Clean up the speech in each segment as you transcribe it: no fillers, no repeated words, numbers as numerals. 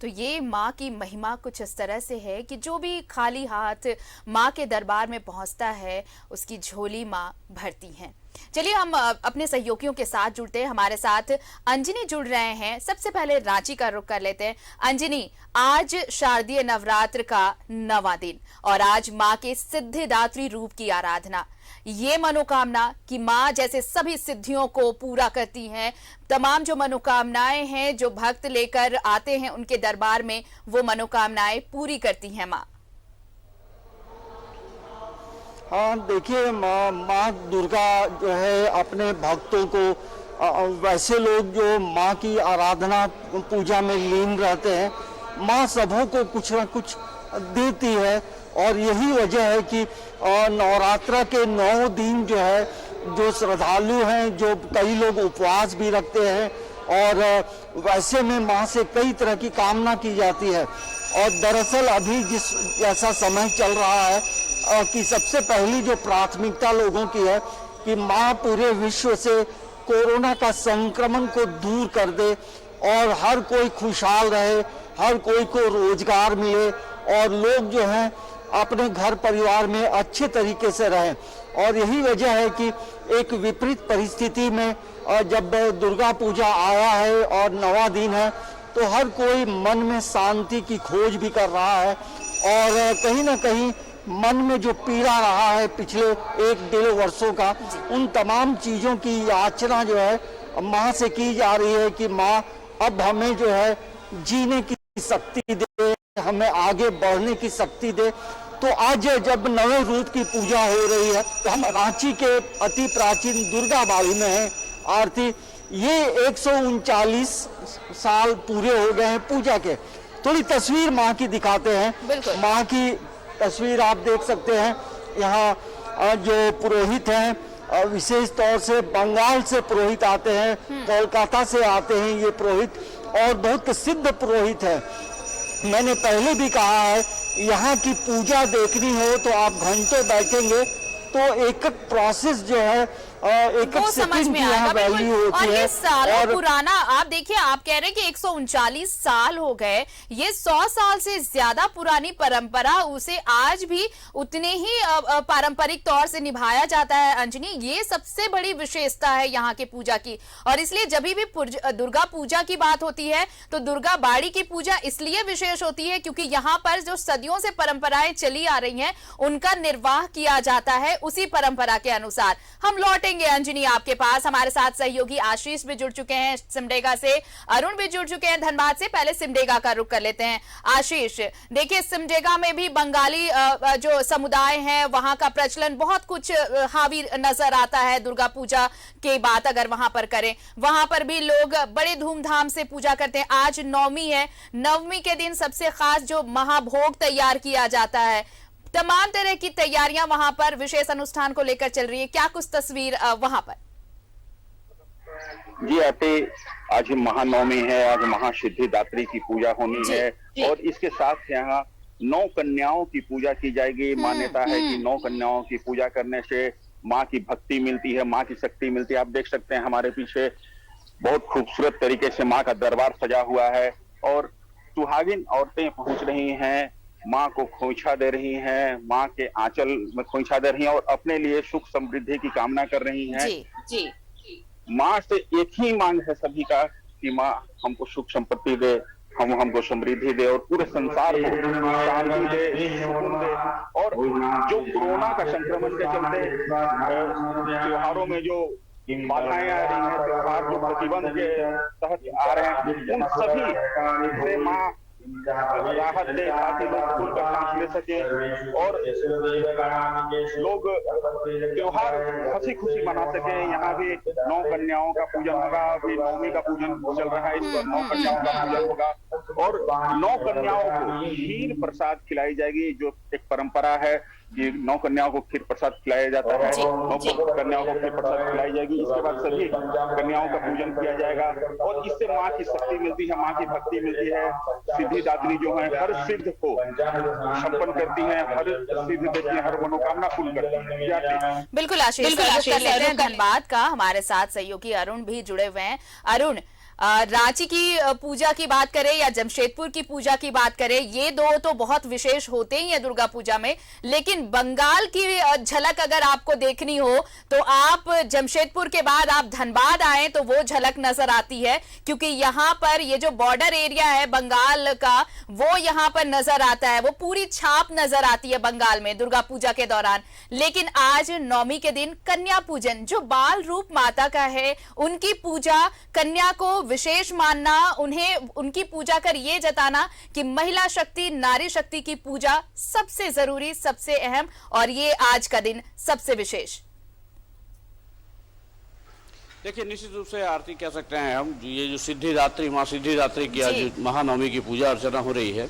तो ये माँ की महिमा कुछ इस तरह से है कि जो भी खाली हाथ माँ के दरबार में पहुंचता है उसकी झोली माँ भरती हैं। चलिए हम अपने सहयोगियों के साथ जुड़ते हैं। हमारे साथ अंजनी जुड़ रहे हैं। सबसे पहले रांची का रुख कर लेते हैं। अंजनी, आज शारदीय नवरात्र का 9वां दिन और आज माँ के सिद्धिदात्री रूप की आराधना। ये मनोकामना कि माँ जैसे सभी सिद्धियों को पूरा करती हैं, तमाम जो मनोकामनाएं हैं जो भक्त लेकर आते हैं उनके दरबार में, वो मनोकामनाएं पूरी करती हैं माँ। हाँ, देखिए माँ दुर्गा जो है अपने भक्तों को वैसे लोग जो माँ की आराधना पूजा में लीन रहते हैं, माँ सबों को कुछ ना कुछ देती है। और यही वजह है कि नवरात्र के 9 दिन जो है, जो श्रद्धालु हैं, जो कई लोग उपवास भी रखते हैं और वैसे में माँ से कई तरह की कामना की जाती है। और दरअसल अभी जिस ऐसा समय चल रहा है कि सबसे पहली जो प्राथमिकता लोगों की है कि माँ पूरे विश्व से कोरोना का संक्रमण को दूर कर दे और हर कोई खुशहाल रहे, हर कोई को रोजगार मिले और लोग जो हैं अपने घर परिवार में अच्छे तरीके से रहें। और यही वजह है कि एक विपरीत परिस्थिति में जब दुर्गा पूजा आया है और 9वां दिन है, तो हर कोई मन में शांति की खोज भी कर रहा है और कहीं ना कहीं मन में जो पीड़ा रहा है पिछले 1-1.5 वर्षों का, उन तमाम चीज़ों की याचना जो है माँ से की जा रही है कि माँ अब हमें जो है जीने की शक्ति दे, हमें आगे बढ़ने की शक्ति दे। तो आज जब नवे रूप की पूजा हो रही है, तो हम रांची के अति प्राचीन दुर्गा बाड़ी में हैं आरती। ये 139 साल पूरे हो गए हैं पूजा के। थोड़ी तस्वीर माँ की दिखाते हैं। माँ की तस्वीर आप देख सकते हैं। यहाँ जो पुरोहित हैं, विशेष तौर से बंगाल से पुरोहित आते हैं, कोलकाता से आते हैं ये पुरोहित, और बहुत सिद्ध पुरोहित है। मैंने पहले भी कहा है, यहाँ की पूजा देखनी हो तो आप घंटों बैठेंगे तो एक एक प्रोसेस जो है, एक एक सेकंड की यहाँ वैल्यू होती है। और ये सालों पुराना, आप देखिए, आप कह रहे हैं कि 139 साल हो गए, ये 100 साल से ज्यादा पुरानी परंपरा, उसे आज भी उतने ही पारंपरिक तौर से निभाया जाता है। अंजनी, ये सबसे बड़ी विशेषता है यहाँ के पूजा की। और इसलिए जब भी दुर्गा पूजा की बात होती है तो दुर्गा बाड़ी की पूजा इसलिए विशेष होती है क्योंकि यहाँ पर जो सदियों से परंपराएं चली आ रही हैं उनका निर्वाह किया जाता है उसी परंपरा के अनुसार। हम लौटेंगे अंजनी आपके पास। हमारे साथ सहयोगी आशीष भी जुड़ चुके हैं सिमडेगा से, अरुण भी जुड़ चुके हैं धनबाद से। पहले सिमडेगा का रुख कर लेते हैं। आशीष, देखिए सिमडेगा में भी बंगाली जो समुदाय है वहां का प्रचलन बहुत कुछ हावी नजर आता है। दुर्गा पूजा की बात अगर वहां पर करें, वहां पर भी लोग बड़े धूमधाम से पूजा करते हैं। आज 9वीं है, 9वीं के दिन सबसे खास जो महाभोग तैयार किया जाता है, तमाम तरह की तैयारियां वहां पर विशेष अनुष्ठान को लेकर चल रही है। क्या कुछ तस्वीर वहां पर? जी आते, आज महानवमी है, आज महासिद्धिदात्री की पूजा होनी है और इसके साथ यहाँ 9 कन्याओं की पूजा की जाएगी। मान्यता है कि 9 कन्याओं की पूजा करने से माँ की भक्ति मिलती है, माँ की शक्ति मिलती है। आप देख सकते हैं हमारे पीछे बहुत खूबसूरत तरीके से माँ का दरबार सजा हुआ है और सुहागिन औरतें पहुंच रही हैं, माँ को खोइछा दे रही हैं, माँ के आंचल में खोइछा दे रही हैं और अपने लिए सुख समृद्धि की कामना कर रही हैं। जी। माँ से एक ही मांग है सभी का कि माँ हमको सुख संपत्ति दे, हमको समृद्धि दे और पूरे संसार को शांति दे, सुकून दे। और जो कोरोना का संक्रमण के चलते त्योहारों में जो बाधाएं आ रही हैं, त्योहार जो प्रतिबंध के तहत आ रहे हैं, उन सभी से माँ राहत दे ताकि लोग खुलकर सांस ले सके और लोग त्योहार हंसी खुशी मना सके। यहाँ भी 9 कन्याओं का पूजन होगा, अभी 9वीं का पूजन चल रहा है, इस पर 9 कन्याओं का पूजन होगा और 9 कन्याओं को खीर प्रसाद खिलाई जाएगी। जो एक परंपरा है कि 9 कन्याओं को खीर प्रसाद खिलाया जाता है, 9 कन्याओं को खीर प्रसाद खिलाई जाएगी। इसके बाद सभी कन्याओं का पूजन किया जाएगा और इससे माँ की शक्ति मिलती है, माँ की भक्ति मिलती है। सिद्धिदात्री जो है हर सिद्ध को संपन्न करती है, हर सिद्ध देती है, हर मनोकामना पूर्ण करती है। बिल्कुल आशीष, कर लेते हैं धनबाद का। हमारे साथ सहयोगी अरुण भी जुड़े हुए हैं। अरुण, रांची की पूजा की बात करें या जमशेदपुर की पूजा की बात करें, ये दो तो बहुत विशेष होते ही है दुर्गा पूजा में, लेकिन बंगाल की झलक अगर आपको देखनी हो तो आप जमशेदपुर के बाद आप धनबाद आए तो वो झलक नजर आती है, क्योंकि यहाँ पर ये जो बॉर्डर एरिया है बंगाल का वो यहाँ पर नजर आता है, वो पूरी छाप नजर आती है बंगाल में दुर्गा पूजा के दौरान। लेकिन आज नवमी के दिन कन्या पूजन, जो बाल रूप माता का है, उनकी पूजा, कन्या को विशेष मानना, उन्हें उनकी पूजा कर ये जताना कि महिला शक्ति, नारी शक्ति की पूजा सबसे जरूरी, सबसे अहम, और ये आज का दिन सबसे विशेष। देखिए, निश्चित रूप से आरती कह सकते हैं हम, ये जो सिद्धिदात्री, माँ सिद्धिदात्री की आज महानवमी की पूजा अर्चना हो रही है,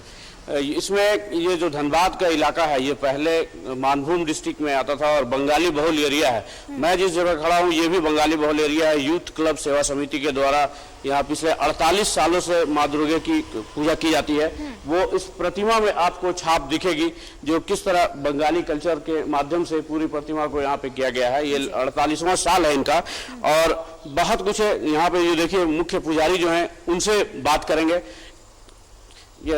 इसमें ये जो धनबाद का इलाका है ये पहले मानभूम डिस्ट्रिक्ट में आता था और बंगाली बहुल एरिया है। मैं जिस जगह खड़ा हूँ ये भी बंगाली बहुल एरिया है। यूथ क्लब सेवा समिति के द्वारा यहाँ पिछले 48 सालों से माँ दुर्गे की पूजा की जाती है। वो इस प्रतिमा में आपको छाप दिखेगी जो किस तरह बंगाली कल्चर के माध्यम से पूरी प्रतिमा को यहाँ पे किया गया है। ये 48वां साल है इनका और बहुत कुछ है यहाँ पे। ये देखिए, मुख्य पुजारी जो है उनसे बात करेंगे। ये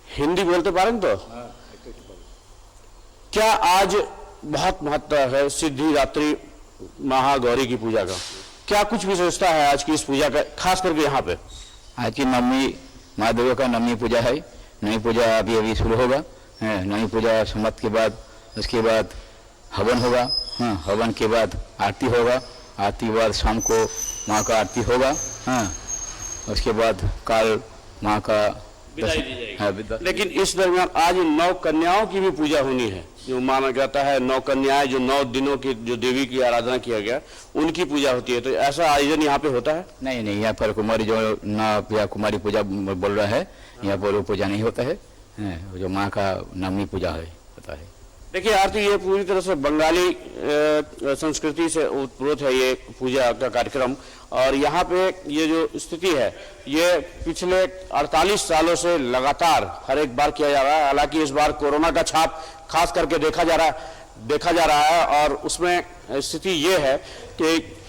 हिंदी बोलते पारें तो क्या आज बहुत महत्व है सिद्धिदात्री महागौरी की पूजा का? क्या कुछ विशेषता है आज की इस पूजा का, खास करके यहाँ पे? आज की नवमी माँ दुर्गा का नवमी पूजा है। नई पूजा अभी अभी शुरू होगा। नई पूजा समाप्त के बाद उसके बाद हवन होगा। हवन के बाद आरती होगा। आरती के बाद शाम को माँ का आरती होगा। उसके बाद काल माँ का विदाई दी जाएगी। लेकिन इस दरमियान आज 9 कन्याओं की भी पूजा होनी है, जो माना जाता है 9 कन्याएं जो 9 दिनों की जो देवी की आराधना किया गया उनकी पूजा होती है। तो ऐसा आयोजन यहाँ पे होता है? नहीं, यहाँ पर कुमारी जो या कुमारी पूजा बोल रहा है, यहाँ पर वो पूजा नहीं होता है। जो माँ का नवमी पूजा है होता है। देखिए आरती, ये पूरी तरह से बंगाली संस्कृति से उत्प्रोत है ये पूजा का कार्यक्रम। और यहाँ पे ये जो स्थिति है ये पिछले 48 सालों से लगातार हर एक बार किया जा रहा है। हालांकि इस बार कोरोना का छाप खास करके देखा जा रहा है और उसमें स्थिति ये है कि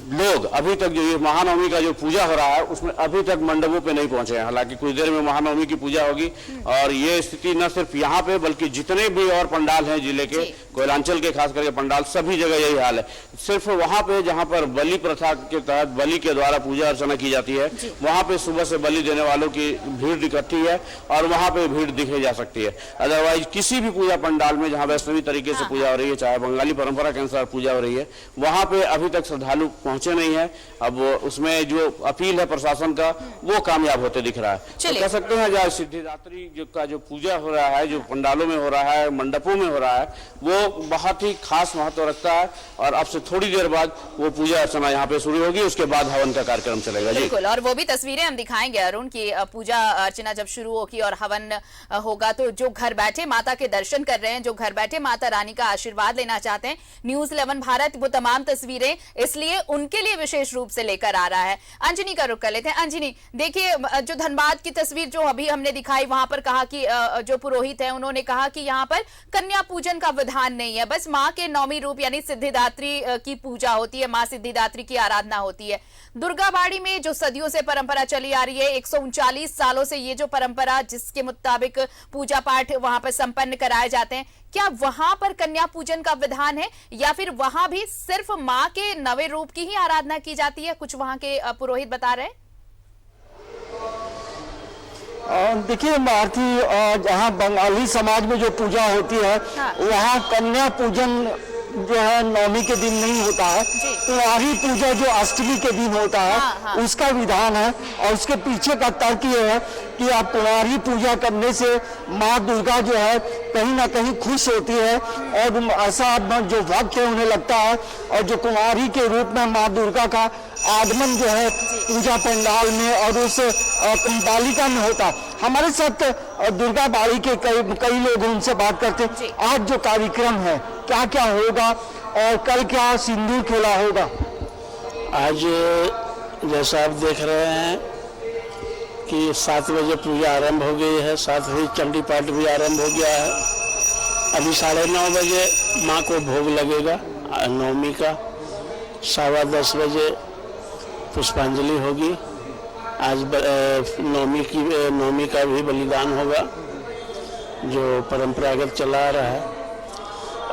लोग अभी तक जो ये महानवमी का जो पूजा हो रहा है उसमें अभी तक मंडपों पे नहीं पहुंचे हैं। हालांकि कुछ देर में महानवमी की पूजा होगी और ये स्थिति न सिर्फ यहाँ पे बल्कि जितने भी और पंडाल हैं जिले के, कोयलांचल के खास करके पंडाल, सभी जगह यही हाल है। सिर्फ वहाँ पे जहाँ पर बलि प्रथा के तहत बलि के द्वारा पूजा अर्चना की जाती है वहाँ पे सुबह से बलि देने वालों की भीड़ इकट्ठी है और वहाँ पे भीड़ दिखे जा सकती है। अदरवाइज किसी भी पूजा पंडाल में जहाँ वैष्णवी तरीके से पूजा हो रही है, चाहे बंगाली परंपरा के अनुसार पूजा हो रही है, वहाँ पे अभी तक श्रद्धालु पहुंचे नहीं है। अब उसमें जो अपील है प्रशासन का वो कामयाब होते दिख रहा है। तो कह सकते हैं जहाँ सिद्धिदात्री का जो पूजा हो रहा है, जो पंडालों में हो रहा है, मंडपों में हो रहा है, वो बहुत ही खास महत्व रखता है। और अब से थोड़ी देर बाद वो पूजा अर्चना यहाँ पे शुरू होगी, उसके बाद हवन का कार्यक्रम चलेगा। बिल्कुल, और वो भी तस्वीरें हम दिखाएंगे अरुण की पूजा अर्चना जब शुरू होगी और हवन होगा तो जो घर बैठे माता के दर्शन कर रहे हैं, जो घर बैठे माता रानी का आशीर्वाद लेना चाहते हैं, न्यूज 11 भारत वो तमाम तस्वीरें इसलिए उनके लिए विशेष रूप से लेकर आ रहा है। अंजनी का रुख कर लेते हैं। अंजनी, देखिए जो धनबाद की तस्वीर जो अभी हमने दिखाई, वहां पर कहा कि जो पुरोहित है उन्होंने कहा कि यहाँ पर कन्या पूजन का विधान नहीं है, बस माँ के नौमी रूप यानी सिद्धिदात्री की पूजा होती है, माँ सिद्धिदात्री की आराधना होती है। दुर्गाबाड़ी में जो सदियों से परंपरा चली आ रही है, 139 सालों से ये जो परंपरा जिसके मुताबिक पूजा पाठ वहां पर संपन्न कराए जाते हैं, क्या वहां पर कन्या पूजन का विधान है या फिर वहां भी सिर्फ माँ के नवे रूप की ही आराधना की जाती है? कुछ वहां के पुरोहित बता रहे हैं। देखिए आरती, जहाँ बंगाली समाज में जो पूजा होती है वहाँ कन्या पूजन जो है नवमी के दिन नहीं होता है। कुंवारी पूजा जो अष्टमी के दिन होता है उसका विधान है। और उसके पीछे का तर्क ये है कि आप कुंवारी पूजा करने से माँ दुर्गा जो है कहीं ना कहीं खुश होती है और ऐसा जो भक्त है उन्हें लगता है। और जो कुंवारी के रूप में माँ दुर्गा का आगमन जो है पूजा पंडाल में और उस बालिका में होता है। हमारे साथ दुर्गा बाड़ी के कई लोग उनसे बात करते हैं। आज जो कार्यक्रम है क्या क्या होगा और कल क्या सिंदूर खेला होगा? आज जैसा आप देख रहे हैं कि 7 बजे पूजा आरंभ हो गई है, साथ ही चंडी पाठ भी आरंभ हो गया है। अभी 9:30 बजे माँ को भोग लगेगा नवमी का, 10:15 बजे पुष्पांजलि होगी। आज नवमी का भी बलिदान होगा जो परंपरागत चला आ रहा है।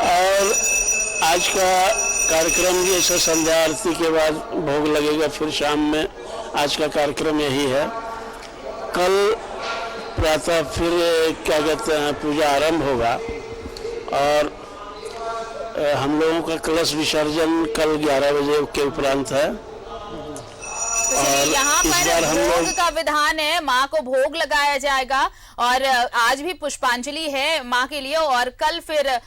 और आज का कार्यक्रम भी ऐसा संध्या आरती के बाद भोग लगेगा, फिर शाम में आज का कार्यक्रम यही है। कल प्रातः फिर क्या कहते हैं पूजा आरंभ होगा और हम लोगों का कलश विसर्जन कल 11 बजे के उपरांत है। और यहाँ पर भोग का विधान है, माँ को भोग लगाया जाएगा और आज भी पुष्पांजलि है माँ के लिए और कल फिर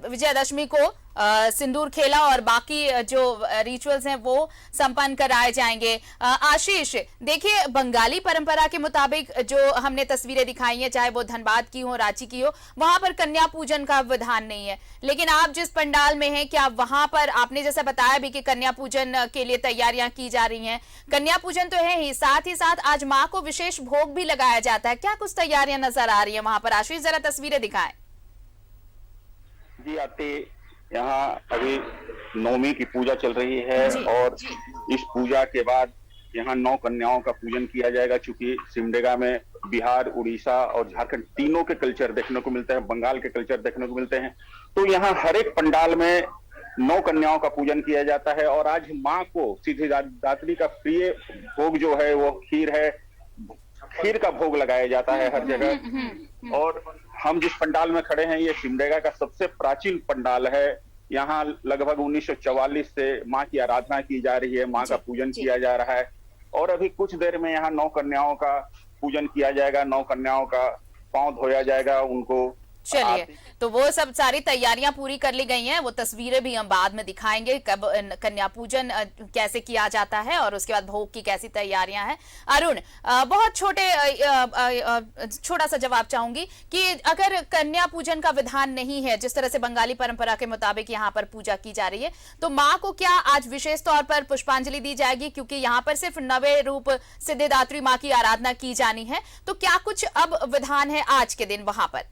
विजयदशमी को सिंदूर खेला और बाकी जो रिचुअल्स हैं वो संपन्न कराए जाएंगे। आशीष, देखिए बंगाली परंपरा के मुताबिक जो हमने तस्वीरें दिखाई हैं, चाहे वो धनबाद की हो, रांची की हो, वहां पर कन्या पूजन का विधान नहीं है, लेकिन आप जिस पंडाल में हैं क्या वहां पर आपने जैसा बताया भी कि कन्या पूजन के लिए तैयारियां की जा रही हैं? कन्या पूजन तो है ही, साथ ही साथ आज माँ को विशेष भोग भी लगाया जाता है, क्या कुछ तैयारियां नजर आ रही है वहां पर? आशीष जरा तस्वीरें दिखाएं। जी आते यहाँ अभी नवमी की पूजा चल रही है और इस पूजा के बाद यहाँ 9 कन्याओं का पूजन किया जाएगा। चूंकि सिमडेगा में बिहार, उड़ीसा और झारखंड तीनों के कल्चर देखने को मिलते हैं, बंगाल के कल्चर देखने को मिलते हैं, तो यहाँ हर एक पंडाल में 9 कन्याओं का पूजन किया जाता है। और आज माँ को सिद्धिदात्री का प्रिय भोग जो है वो खीर है, खीर का भोग लगाया जाता है हर जगह। और हम जिस पंडाल में खड़े हैं ये सिमडेगा का सबसे प्राचीन पंडाल है। यहाँ लगभग 1944 से माँ की आराधना की जा रही है, माँ का पूजन किया जा रहा है और अभी कुछ देर में यहाँ 9 कन्याओं का पूजन किया जाएगा, 9 कन्याओं का पांव धोया जाएगा उनको। चलिए, तो वो सब सारी तैयारियां पूरी कर ली गई हैं, वो तस्वीरें भी हम बाद में दिखाएंगे कब कन्या पूजन कैसे किया जाता है और उसके बाद भोग की कैसी तैयारियां हैं। अरुण, बहुत छोटा सा जवाब चाहूंगी कि अगर कन्या पूजन का विधान नहीं है, जिस तरह से बंगाली परंपरा के मुताबिक यहाँ पर पूजा की जा रही है, तो माँ को क्या आज विशेष तौर पर पुष्पांजलि दी जाएगी? क्योंकि यहाँ पर सिर्फ नवे रूप सिद्धिदात्री माँ की आराधना की जानी है, तो क्या कुछ अब विधान है आज के दिन वहां पर?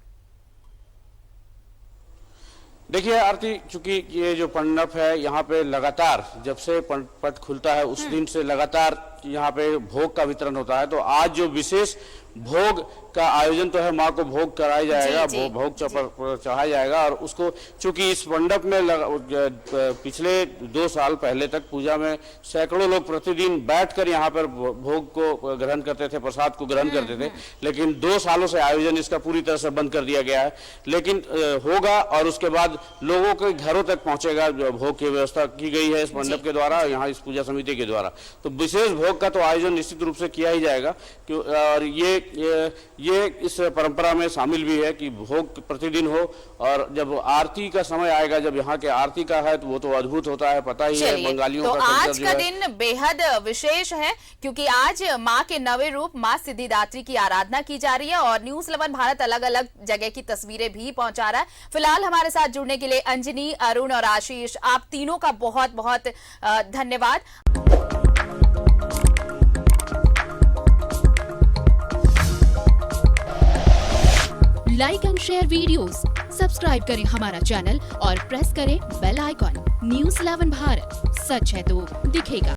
देखिए आरती, चूंकि ये जो मंडप है यहाँ पे लगातार जब से पट खुलता है उस दिन से लगातार यहाँ पे भोग का वितरण होता है, तो आज जो विशेष भोग का आयोजन तो है, माँ को भोग कराया जाएगा, भोग चढ़ाया जाएगा। और उसको चूंकि इस मंडप में पिछले 2 साल पहले तक पूजा में सैकड़ों लोग प्रतिदिन बैठकर यहाँ पर भोग को ग्रहण करते थे, प्रसाद को ग्रहण करते थे, लेकिन 2 सालों से आयोजन इसका पूरी तरह से बंद कर दिया गया है। लेकिन होगा और उसके बाद लोगों के घरों तक पहुंचेगा, भोग की व्यवस्था की गई है इस मंडप के द्वारा, यहाँ इस पूजा समिति के द्वारा। तो विशेष भोग का तो आयोजन निश्चित रूप से किया ही जाएगा। और ये इस परंपरा में शामिल भी है कि भोग प्रतिदिन हो, और जब आरती का समय आएगा, जब यहाँ के आरती का है, तो वो तो अद्भुत होता है, पता ही है बंगालियों तो का। आज का दिन बेहद विशेष है क्योंकि आज माँ के नवे रूप माँ सिद्धिदात्री की आराधना की जा रही है और न्यूज 11 भारत अलग अलग जगह की तस्वीरें भी पहुंचा रहा है। फिलहाल हमारे साथ जुड़ने के लिए अंजनी, अरुण और आशीष, आप तीनों का बहुत बहुत धन्यवाद। Like and share videos, subscribe करें हमारा चैनल और प्रेस करें बेल आइकॉन। न्यूज़ 11 भारत, सच है तो दिखेगा।